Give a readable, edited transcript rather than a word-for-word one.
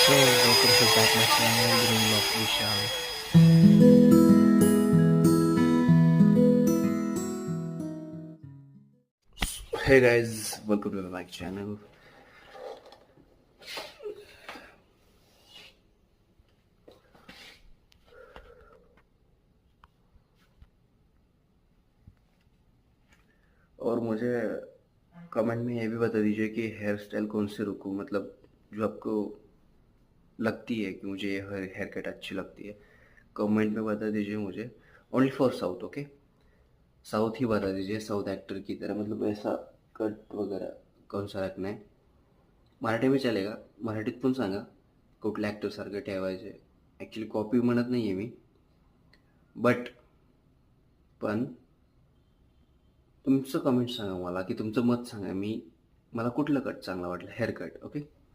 So, welcome to back my channel, The Name of Vishal. Hey guys, welcome to my channel. और मुझे comment में ये भी बता दीजिए कि हेयर स्टाइल कौन से रखूँ, मतलब जो आपको लगती है कि मुझे ये हेयर कट अच्छी लगती है। कमेंट में बता दीजिए मुझे। Only for south, okay. South ही बता दीजिए, साउथ एक्टर की तरह, मतलब ऐसा कट वगैरह कौन सा रखना है। मराठी में चलेगा, मराठीत पण सांगा कुठल्या ॲक्टरसारखं ठेवायचे. ॲक्च्युली कॉपी म्हणत नाही आहे मी, बट पण तुमचं कमेंट सांगा मला, की तुमचं मत सांगा. मला कुठलं कट चांगलं वाटलं, हेअर कट, ओके.